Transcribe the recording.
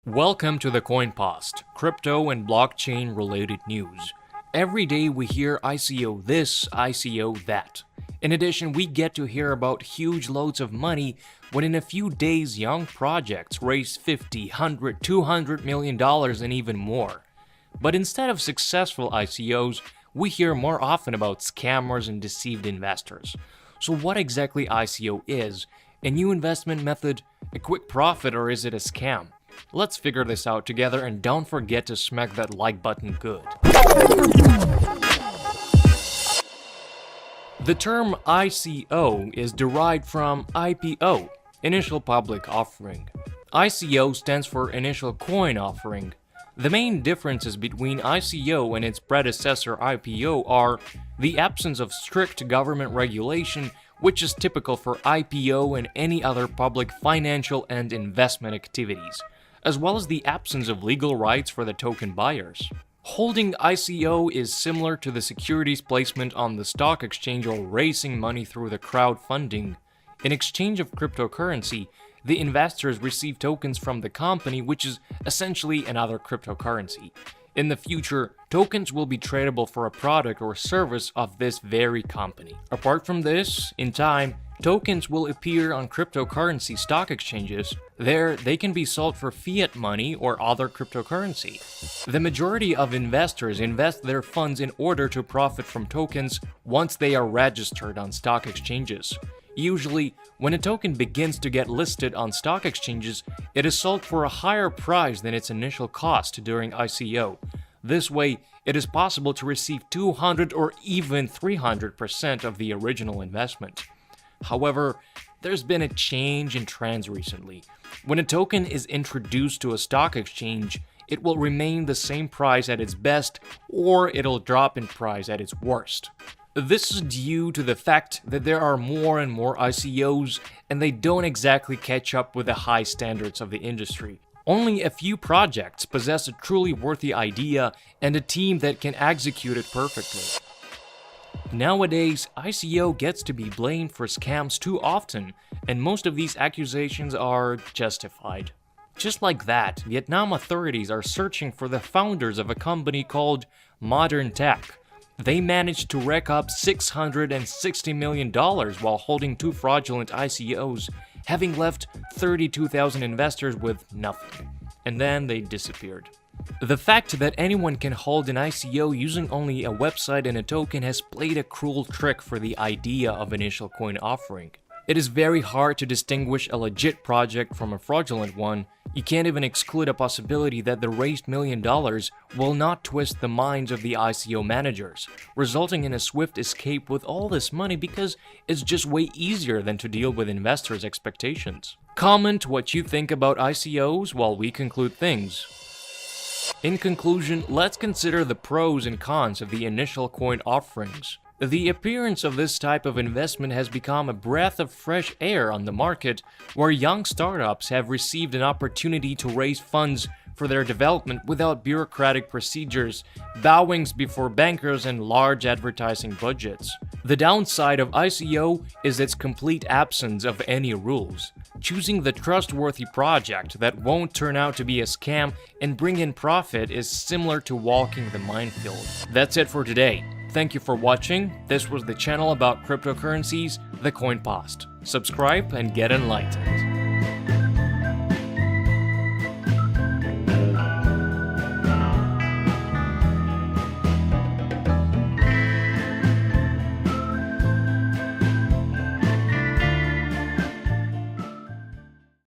Welcome to the Coin Post, crypto and blockchain related news. Every day we hear ICO this, ICO that. In addition, we get to hear about huge loads of money when in a few days young projects raise $50, $100, $200 million and even more. But instead of successful ICOs, we hear more often about scammers and deceived investors. So what exactly ICO is? A new investment method? A quick profit, or is it a scam? Let's figure this out together, and don't forget to smack that like button good. The term ICO is derived from IPO, Initial Public Offering. ICO stands for Initial Coin Offering. The main differences between ICO and its predecessor IPO are the absence of strict government regulation, which is typical for IPO and any other public financial and investment activities, as well as the absence of legal rights for the token buyers. Holding ICO is similar to the securities placement on the stock exchange or raising money through the crowdfunding. In exchange of cryptocurrency, the investors receive tokens from the company, which is essentially another cryptocurrency. In the future, tokens will be tradable for a product or service of this very company. Apart from this, in time, tokens will appear on cryptocurrency stock exchanges. There, they can be sold for fiat money or other cryptocurrency. The majority of investors invest their funds in order to profit from tokens once they are registered on stock exchanges. Usually, when a token begins to get listed on stock exchanges, it is sold for a higher price than its initial cost during ICO. This way, it is possible to receive 200 or even 300% of the original investment. However, there's been a change in trends recently. When a token is introduced to a stock exchange, it will remain the same price at its best, or it'll drop in price at its worst. This is due to the fact that there are more and more ICOs, and they don't exactly catch up with the high standards of the industry. Only a few projects possess a truly worthy idea and a team that can execute it perfectly. Nowadays, ICO gets to be blamed for scams too often, and most of these accusations are justified. Just like that, Vietnam authorities are searching for the founders of a company called Modern Tech. They managed to rack up $660 million while holding two fraudulent ICOs, having left 32,000 investors with nothing. And then they disappeared. The fact that anyone can hold an ICO using only a website and a token has played a cruel trick for the idea of initial coin offering. It is very hard to distinguish a legit project from a fraudulent one. You can't even exclude a possibility that the raised $1 million will not twist the minds of the ICO managers, resulting in a swift escape with all this money because it's just way easier than to deal with investors' expectations. Comment what you think about ICOs while we conclude things. In conclusion, let's consider the pros and cons of the initial coin offerings. The appearance of this type of investment has become a breath of fresh air on the market, where young startups have received an opportunity to raise funds for their development without bureaucratic procedures, bowings before bankers, and large advertising budgets. The downside of ICO is its complete absence of any rules. Choosing the trustworthy project that won't turn out to be a scam and bring in profit is similar to walking the minefield. That's it for today. Thank you for watching. This was the channel about cryptocurrencies, the Coin Post. Subscribe and get enlightened.